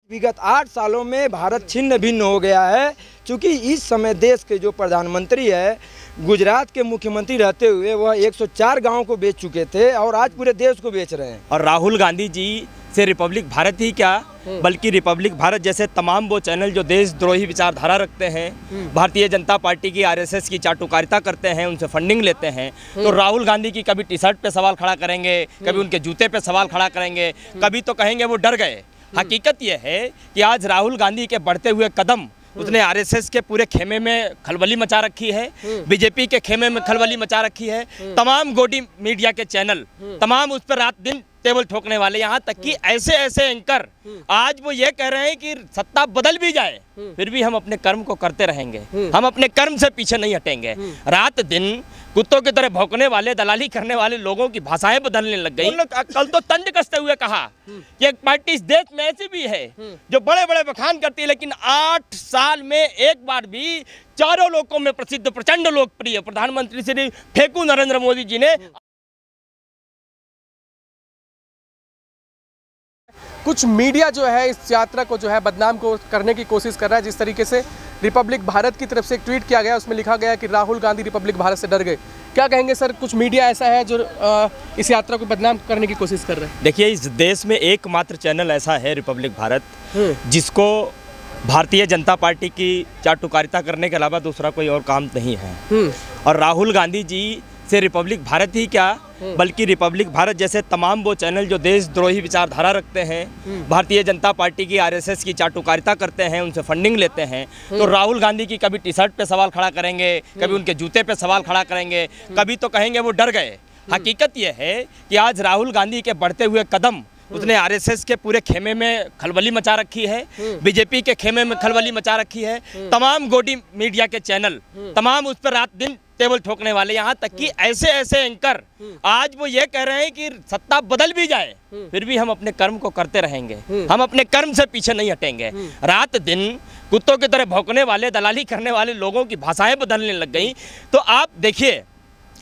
विगत 8 सालों में भारत छिन्न भिन्न हो गया है, क्योंकि इस समय देश के जो प्रधानमंत्री है, गुजरात के मुख्यमंत्री रहते हुए वह 104 गांवों को बेच चुके थे और आज पूरे देश को बेच रहे हैं। और राहुल गांधी जी से रिपब्लिक भारत ही क्या बल्कि रिपब्लिक भारत जैसे तमाम वो चैनल जो देशद्रोही विचारधारा रखते हैं, भारतीय जनता पार्टी की आरएसएस की चाटुकारिता करते हैं, उनसे फंडिंग लेते हैं, तो राहुल गांधी की कभी टी शर्ट पे सवाल खड़ा करेंगे, कभी उनके जूते पे सवाल खड़ा करेंगे, कभी तो कहेंगे वो डर गए। हकीकत यह है कि आज राहुल गांधी के बढ़ते हुए कदम उसने आरएसएस के पूरे खेमे में खलबली मचा रखी है, बीजेपी के खेमे में खलबली मचा रखी है। तमाम गोदी मीडिया के चैनल तमाम उस पर रात दिन टेबल ठोकने वाले, यहाँ तक कि ऐसे ऐसे एंकर आज वो ये कह रहे हैं कि सत्ता बदल भी जाए फिर भी हम अपने कर्म को करते रहेंगे, हम अपने कर्म से पीछे नहीं हटेंगे। रात दिन कुत्तों की तरह भौंकने वाले, दलाली करने वाले लोगों की भाषाएं बदलने लग गई। कल तो तंज कसते हुए कहा कि एक पार्टी इस देश में ऐसी भी है जो बड़े बड़े बखान करती है, लेकिन 8 साल में एक बार भी चारों लोगों में प्रसिद्ध, प्रचंड लोकप्रिय प्रधानमंत्री श्री फेकू नरेंद्र मोदी जी ने कुछ मीडिया जो है इस यात्रा को जो है बदनाम को करने की कोशिश कर रहा है। जिस तरीके से रिपब्लिक भारत की तरफ से एक ट्वीट किया गया, उसमें लिखा गया कि राहुल गांधी रिपब्लिक भारत से डर गए। क्या कहेंगे सर, कुछ मीडिया ऐसा है जो इस यात्रा को बदनाम करने की कोशिश कर रहा है? देखिए, इस देश में एकमात्र चैनल ऐसा है रिपब्लिक भारत, जिसको भारतीय जनता पार्टी की चाटुकारिता करने के अलावा दूसरा कोई और काम नहीं है। और राहुल गांधी जी से रिपब्लिक भारत ही क्या बल्कि रिपब्लिक भारत जैसे तमाम वो चैनल जो देशद्रोही विचारधारा रखते हैं, भारतीय जनता पार्टी की आरएसएस की चाटुकारिता करते हैं, उनसे फंडिंग लेते हैं, तो राहुल गांधी की कभी टी शर्ट पे सवाल खड़ा करेंगे, कभी उनके जूते पे सवाल खड़ा करेंगे, कभी तो कहेंगे वो डर गए। हकीकत यह है कि आज राहुल गांधी के बढ़ते हुए कदम उसने आरएसएस के पूरे खेमे में खलबली मचा रखी है, बीजेपी के खेमे में खलबली मचा रखी है। तमाम गोदी मीडिया के चैनल तमाम उस पर रात दिन टेबल ठोकने वाले, यहाँ तक कि ऐसे ऐसे एंकर आज वो ये कह रहे हैं कि सत्ता बदल भी जाए फिर भी हम अपने कर्म को करते रहेंगे, हम अपने कर्म से पीछे नहीं हटेंगे। रात दिन कुत्तों की तरह भौंकने वाले, दलाली करने वाले लोगों की भाषाएं बदलने लग गई। तो आप देखिए,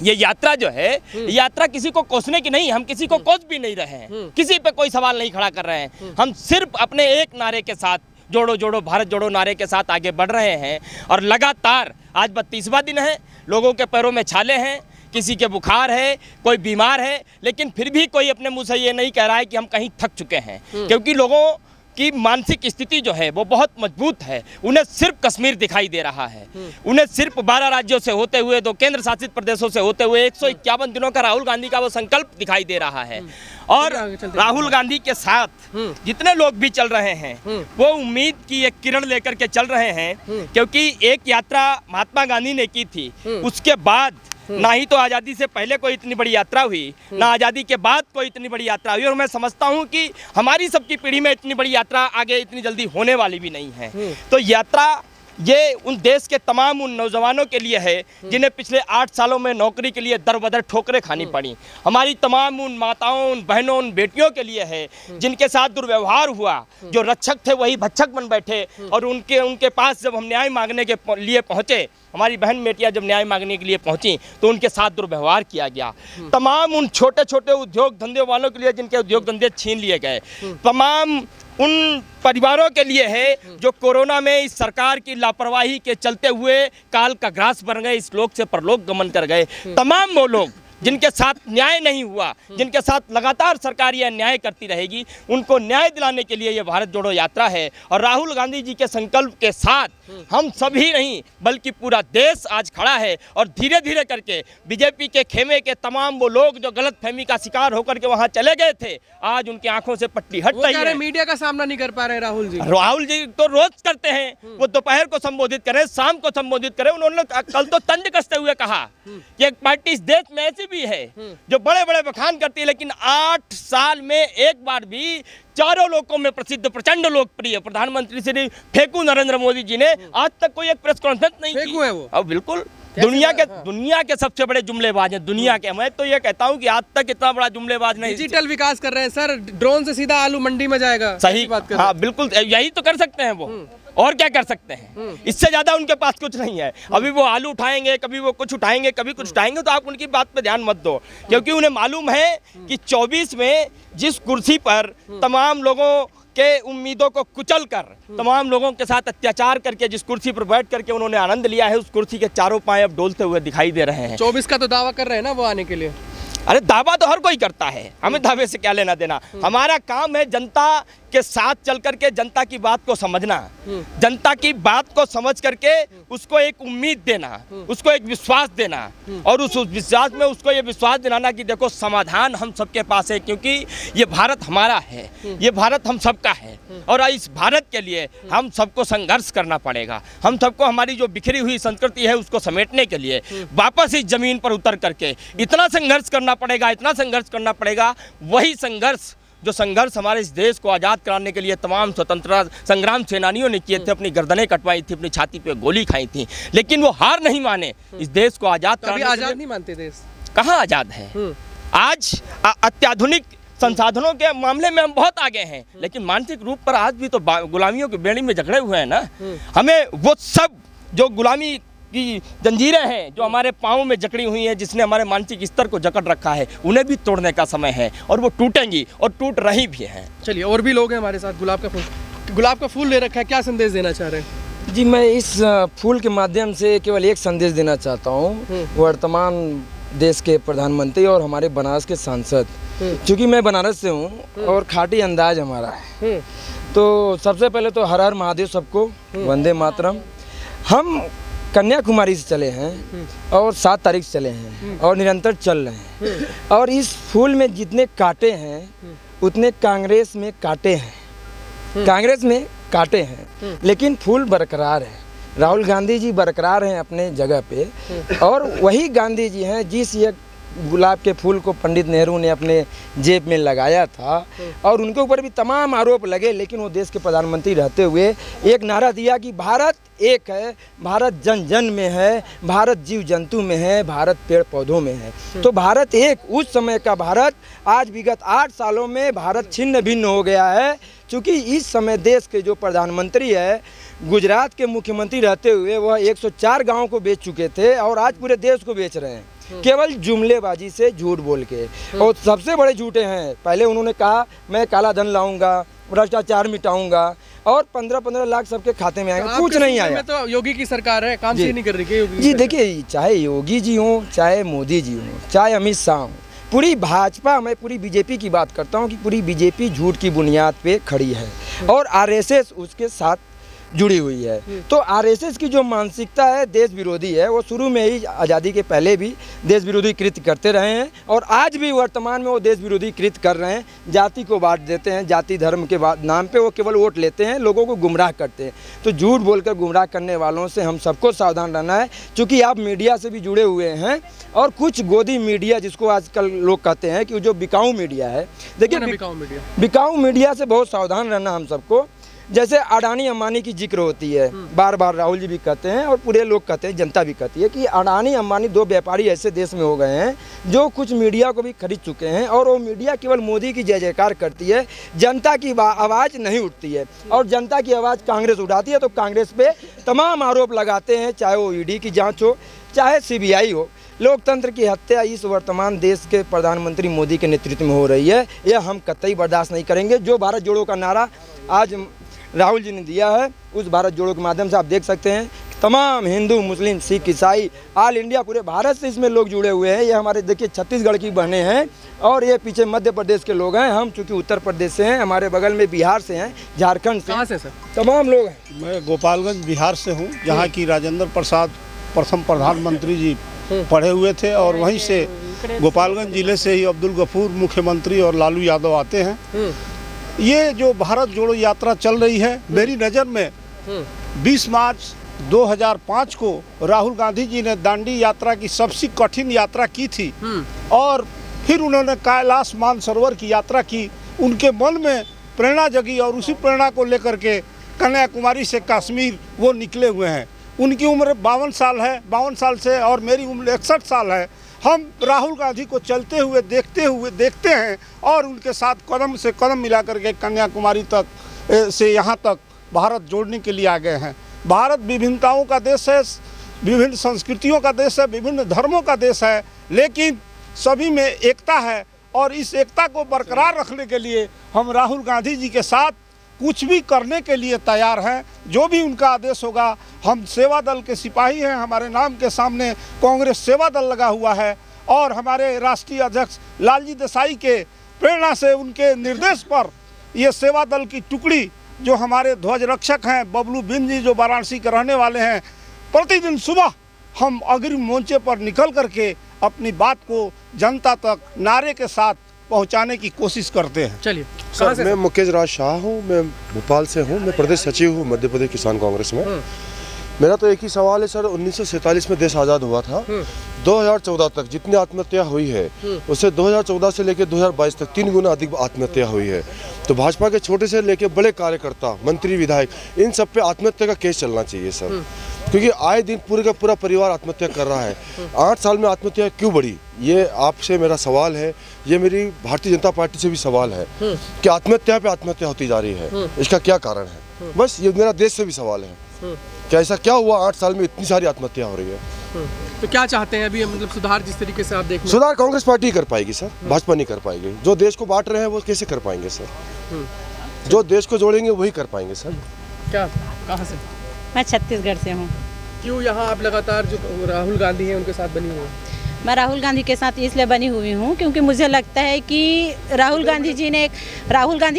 ये यात्रा जो है, यात्रा किसी को कोसने की नहीं, हम किसी को कोस भी नहीं रहे हैं, किसी पे कोई सवाल नहीं खड़ा कर रहे हैं। हम सिर्फ अपने एक नारे के साथ, जोड़ो जोड़ो भारत जोड़ो नारे के साथ आगे बढ़ रहे हैं। और लगातार आज 32वां दिन है, लोगों के पैरों में छाले हैं, किसी के बुखार है, कोई बीमार है, लेकिन फिर भी कोई अपने मुंह से ये नहीं कह रहा है कि हम कहीं थक चुके हैं, क्योंकि लोगों की मानसिक स्थिति जो है वो बहुत मजबूत है। उन्हें सिर्फ कश्मीर दिखाई दे रहा है, उन्हें सिर्फ 12 राज्यों से होते हुए, 2 केंद्र शासित प्रदेशों से होते हुए 151 दिनों का राहुल गांधी का वो संकल्प दिखाई दे रहा है। और राहुल गांधी के साथ जितने लोग भी चल रहे हैं वो उम्मीद की एक किरण लेकर के चल रहे हैं, क्योंकि एक यात्रा महात्मा गांधी ने की थी, उसके बाद ना ही तो आज़ादी से पहले कोई इतनी बड़ी यात्रा हुई, ना आज़ादी के बाद कोई इतनी बड़ी यात्रा हुई। और मैं समझता हूं कि हमारी सबकी पीढ़ी में इतनी बड़ी यात्रा आगे इतनी जल्दी होने वाली भी नहीं है। तो यात्रा ये उन देश के तमाम उन नौजवानों के लिए है जिन्हें पिछले 8 सालों में नौकरी के लिए दर बदर ठोकरें खानी पड़ी। हमारी तमाम उन माताओं, उन बहनों, उन बेटियों के लिए है जिनके साथ दुर्व्यवहार हुआ, जो रक्षक थे वही भक्षक बन बैठे, और उनके पास जब हम न्याय मांगने के लिए पहुँचे, हमारी बहन बेटियां जब न्याय मांगने के लिए पहुंची तो उनके साथ दुर्व्यवहार किया गया। तमाम उन छोटे छोटे उद्योग धंधे वालों के लिए जिनके उद्योग धंधे छीन लिए गए, तमाम उन परिवारों के लिए है जो कोरोना में इस सरकार की लापरवाही के चलते हुए काल का ग्रास बन गए, इस लोक से परलोक गमन कर गए। तमाम वो लोग जिनके साथ न्याय नहीं हुआ, जिनके साथ लगातार सरकार यह अन्याय करती रहेगी, उनको न्याय दिलाने के लिए ये भारत जोड़ो यात्रा है। और राहुल गांधी जी के संकल्प के साथ हम सभी नहीं बल्कि पूरा देश आज खड़ा है। और धीरे धीरे करके बीजेपी के खेमे के तमाम वो लोग जो गलतफहमी का शिकार होकर के वहां चले गए थे, आज उनकी आंखों से पट्टी हट रही है। मीडिया का सामना नहीं कर पा रहे राहुल जी। राहुल जी तो रोज करते हैं, वो दोपहर को संबोधित करें, शाम को संबोधित करें। उन्होंने कल तो तंज कसते हुए कहा कि एक पार्टी इस देश में ऐसी भी है जो बड़े बड़े बखान करती है, लेकिन 8 साल में एक बार भी चारों लोगों में प्रसिद्ध, प्रचंड लोकप्रिय प्रधानमंत्री श्री फेकू नरेंद्र मोदी जी ने आज तक कोई एक प्रेस कॉन्फ्रेंस नहीं की। फेकू है वो? अब बिल्कुल दुनिया के सबसे बड़े जुमलेबाज हैं दुनिया के। मैं तो ये कहता हूँ कि आज तक इतना बड़ा जुमलेबाज नहीं। डिजिटल विकास कर रहे हैं सर, ड्रोन से सीधा आलू मंडी में जाएगा। सही बात कर, हाँ बिल्कुल, यही तो कर सकते हैं वो, और क्या कर सकते हैं, इससे ज्यादा उनके पास कुछ नहीं है। अभी वो आलू उठाएंगे, कभी वो कुछ उठाएंगे, कभी कुछ उठाएंगे, तो आप उनकी बात पे ध्यान मत दो, क्योंकि उन्हें मालूम है कि 24 में जिस कुर्सी पर तमाम लोगों के उम्मीदों को कुचल कर तमाम लोगों के साथ अत्याचार करके जिस कुर्सी पर बैठ करके उन्होंने आनंद लिया है, उस कुर्सी के चारों पांव अब डोलते हुए दिखाई दे रहे हैं। 24 का तो दावा कर रहे हैं ना वो आने के लिए। अरे दावा तो हर कोई करता है, हमें दावे से क्या लेना देना। हमारा काम है जनता के साथ चल करके जनता की बात को समझना, जनता की बात को समझ करके उसको एक उम्मीद देना, उसको एक विश्वास देना, और उस विश्वास में उसको ये विश्वास दिलाना कि देखो समाधान हम सबके पास है, क्योंकि ये भारत हमारा है, ये भारत हम सबका है, और इस भारत के लिए हम सबको संघर्ष करना पड़ेगा। हम सबको हमारी जो बिखरी हुई संस्कृति है उसको समेटने के लिए वापस इस जमीन पर उतर करके इतना संघर्ष करना पड़ेगा, इतना संघर्ष करना पड़ेगा। वही संघर्ष जो संघर्ष हमारे इस देश को आज़ाद कराने के लिए तमाम स्वतंत्रता संग्राम सेनानियों ने किए थे, अपनी गर्दनें कटवाई थी, अपनी छाती पे गोली खाई थी, लेकिन वो हार नहीं माने इस देश को आज़ाद कराने। आज़ाद नहीं मानते देश, कहाँ आज़ाद है? आज अत्याधुनिक संसाधनों के मामले में हम बहुत आगे हैं, लेकिन मानसिक रूप पर आज भी तो गुलामियों की बेड़ी में जकड़े हुए हैं ना। हमें वो सब जो गुलामी की जंजीरें हैं जो हमारे पाँव में जकड़ी हुई हैं, जिसने हमारे मानसिक स्तर को जकड़ रखा है, उन्हें भी तोड़ने का समय है, और वो टूटेंगी और टूट रही भी हैं। चलिए, और भी लोग हैं हमारे साथ। गुलाब का फूल ले रखा है, क्या संदेश देना चाह रहे हैं? जी, मैं इस फूल के माध्यम से केवल एक संदेश देना चाहता हूँ वर्तमान देश के प्रधानमंत्री और हमारे बनारस के सांसद। क्योंकि मैं बनारस से हूँ और खाटी अंदाज हमारा है, तो सबसे पहले तो हर हर महादेव सबको, वंदे मातरम। हम कन्याकुमारी से चले हैं और 7 तारीख से चले हैं और निरंतर चल रहे हैं, और इस फूल में जितने कांटे हैं उतने कांग्रेस में कांटे हैं, कांग्रेस में कांटे हैं, लेकिन फूल बरकरार है। राहुल गांधी जी बरकरार हैं अपने जगह पे, और वही गांधी जी हैं जिस ये गुलाब के फूल को पंडित नेहरू ने अपने जेब में लगाया था, और उनके ऊपर भी तमाम आरोप लगे, लेकिन वो देश के प्रधानमंत्री रहते हुए एक नारा दिया कि भारत एक है, भारत जन जन में है, भारत जीव जंतु में है, भारत पेड़ पौधों में है। तो भारत एक, उस समय का भारत आज विगत 8 सालों में भारत छिन्न भिन्न हो गया है। क्योंकि इस समय देश के जो प्रधानमंत्री है, गुजरात के मुख्यमंत्री रहते हुए वह 104 गाँव को बेच चुके थे, और आज पूरे देश को बेच रहे हैं केवल जुमलेबाजी से, झूठ बोल के। और सबसे बड़े झूठे हैं, पहले उन्होंने कहा मैं काला धन लाऊंगा, भ्रष्टाचार मिटाऊंगा, और 15-15 लाख सबके खाते में आएगा, कुछ नहीं आया। तो योगी की सरकार है, काम से नहीं कर रही है जी। देखिए, चाहे योगी जी हों, चाहे मोदी जी हों, चाहे अमित शाह हों, पूरी भाजपा, मैं पूरी बीजेपी की बात करता हूं कि पूरी बीजेपी झूठ की बुनियाद पे खड़ी है, और आरएसएस उसके साथ जुड़ी हुई है। तो आरएसएस की जो मानसिकता है देश विरोधी है, वो शुरू में ही आज़ादी के पहले भी देश विरोधी कृत्य करते रहे हैं, और आज भी वर्तमान में वो देश विरोधी कृत्य कर रहे हैं। जाति को बांट देते हैं, जाति धर्म के नाम पे वो केवल वोट लेते हैं, लोगों को गुमराह करते हैं। तो झूठ बोलकर गुमराह करने वालों से हम सबको सावधान रहना है, क्योंकि आप मीडिया से भी जुड़े हुए हैं, और कुछ गोदी मीडिया जिसको आजकल लोग कहते हैं कि जो बिकाऊ मीडिया है, देखिए बिकाऊ मीडिया से बहुत सावधान रहना हम सबको। जैसे अडानी अंबानी की जिक्र होती है, बार बार राहुल जी भी कहते हैं और पूरे लोग कहते हैं, जनता भी कहती है कि अडानी अंबानी 2 व्यापारी ऐसे देश में हो गए हैं जो कुछ मीडिया को भी खरीद चुके हैं, और वो मीडिया केवल मोदी की जय जयकार करती है, जनता की आवाज़ नहीं उठती है, और जनता की आवाज़ कांग्रेस उठाती है। तो कांग्रेस पे तमाम आरोप लगाते हैं, चाहे वो ईडी की जाँच हो, चाहे CBI हो। लोकतंत्र की हत्या इस वर्तमान देश के प्रधानमंत्री मोदी के नेतृत्व में हो रही है, यह हम कतई बर्दाश्त नहीं करेंगे। जो भारत जोड़ो का नारा आज राहुल जी ने दिया है, उस भारत जोड़ो के माध्यम से आप देख सकते हैं तमाम हिंदू, मुस्लिम, सिख, ईसाई, ऑल इंडिया, पूरे भारत से इसमें लोग जुड़े हुए हैं। ये हमारे देखिए छत्तीसगढ़ की बहनें हैं, और ये पीछे मध्य प्रदेश के लोग हैं। हम चूँकि उत्तर प्रदेश से हैं, हमारे बगल में बिहार से हैं, झारखंड से। कहाँ से सर? तमाम लोग हैं। मैं गोपालगंज बिहार से हूँ, जहाँ की राजेंद्र प्रसाद प्रथम प्रधानमंत्री जी पढ़े हुए थे, और वहीं से गोपालगंज जिले से ही अब्दुल गफूर मुख्यमंत्री और लालू यादव आते हैं। ये जो भारत जोड़ो यात्रा चल रही है, मेरी नज़र में 20 मार्च 2005 को राहुल गांधी जी ने दांडी यात्रा की सबसे कठिन यात्रा की थी, और फिर उन्होंने कैलाश मानसरोवर की यात्रा की। उनके मन में प्रेरणा जगी, और उसी प्रेरणा को लेकर के कन्याकुमारी से कश्मीर वो निकले हुए हैं। उनकी उम्र 52 साल है, 52 साल से, और मेरी उम्र 61 साल है। हम राहुल गांधी को चलते हुए देखते हैं, और उनके साथ कदम से कदम मिला करके कन्याकुमारी तक से यहाँ तक भारत जोड़ने के लिए आ गए हैं। भारत विभिन्नताओं का देश है, विभिन्न संस्कृतियों का देश है, विभिन्न धर्मों का देश है, लेकिन सभी में एकता है, और इस एकता को बरकरार रखने के लिए हम राहुल गांधी जी के साथ कुछ भी करने के लिए तैयार हैं। जो भी उनका आदेश होगा, हम सेवा दल के सिपाही हैं, हमारे नाम के सामने कांग्रेस सेवा दल लगा हुआ है और हमारे राष्ट्रीय अध्यक्ष लालजी देसाई के प्रेरणा से, उनके निर्देश पर ये सेवा दल की टुकड़ी, जो हमारे ध्वज रक्षक हैं बबलू बिन जी, जो वाराणसी के रहने वाले हैं, प्रतिदिन सुबह हम अग्रिम मोर्चे पर निकल करके अपनी बात को जनता तक नारे के साथ पहुंचाने की कोशिश करते हैं। चलिए सर, मैं मुकेश राज शाह हूँ, मैं भोपाल से हूँ, मैं प्रदेश सचिव हूँ मध्य प्रदेश किसान कांग्रेस में। मेरा तो एक ही सवाल है सर, 1947 में देश आज़ाद हुआ था, 2014 तक जितनी आत्महत्या हुई है उससे 2014 से लेकर 2022 तक 3 गुना अधिक आत्महत्या हुई है। तो भाजपा के छोटे से लेकर बड़े कार्यकर्ता, मंत्री, विधायक, इन सब पे आत्महत्या का केस चलना चाहिए सर, क्योंकि आए दिन पूरे का पूरा परिवार आत्महत्या कर रहा है। 8 साल में आत्महत्या क्यों बढ़ी, ये आपसे मेरा सवाल है, ये मेरी भारतीय जनता पार्टी से भी सवाल है कि आत्महत्या पे आत्महत्या होती जा रही है, इसका क्या कारण है? बस ये मेरा देश से भी सवाल है, क्या ऐसा क्या हुआ 8 साल में इतनी सारी आत्महत्या हो रही है? तो क्या चाहते हैं अभी, मतलब सुधार जिस तरीके से आप देख रहे हैं? सुधार कांग्रेस पार्टी ही कर पाएगी सर, भाजपा नहीं कर पाएगी। जो देश को बांट रहे हैं वो कैसे कर पाएंगे सर? जो देश को जोड़ेंगे वही कर पाएंगे सर। क्या, कहाँ से? मैं छत्तीसगढ़ से हूँ। क्यों यहाँ आप लगातार जो राहुल गांधी हैं उनके साथ बनी हुई हैं? मैं राहुल गांधी के साथ इसलिए बनी हुई हूँ क्योंकि मुझे लगता है कि राहुल गांधी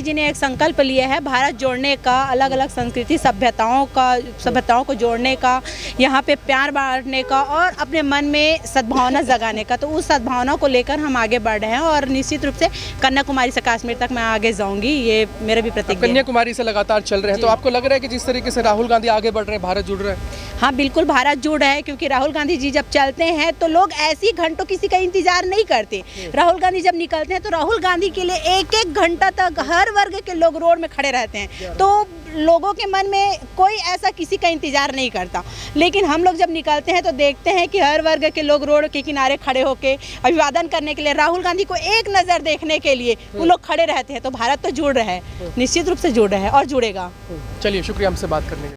जी ने एक संकल्प लिया है भारत जोड़ने का, अलग अलग संस्कृति सभ्यताओं को जोड़ने का, यहाँ पे प्यार बांटने का और अपने मन में सद्भावना जगाने का। तो उस सद्भावना को लेकर हम आगे बढ़ रहे हैं और निश्चित रूप से कन्याकुमारी से कश्मीर तक मैं आगे जाऊँगी, ये मेरा भी प्रतिज्ञा है। कन्याकुमारी से लगातार चल रहे हैं, तो आपको लग रहा है कि जिस तरीके से राहुल गांधी आगे बढ़ रहे हैं भारत जुड़ रहा है? हाँ बिल्कुल, भारत जुड़ रहा है क्योंकि राहुल गांधी जी जब चलते हैं तो लोग ऐसी घंटों किसी का इंतजार नहीं करते। राहुल गांधी जब निकलते हैं तो राहुल गांधी के लिए 1-1 घंटा तक हर वर्ग के लोग रोड में खड़े रहते हैं, तो लोगों के मन में कोई ऐसा किसी का इंतजार नहीं करता। लेकिन हम लोग जब निकलते हैं तो देखते हैं कि हर वर्ग के लोग रोड के किनारे खड़े होकर अभिवादन करने के लिए, राहुल गांधी को एक नज़र देखने के लिए वो लोग खड़े रहते हैं। तो भारत तो जुड़ रहा है, निश्चित रूप से जुड़ रहा है और जुड़ेगा। चलिए, शुक्रिया हमसे बात करने के लिए।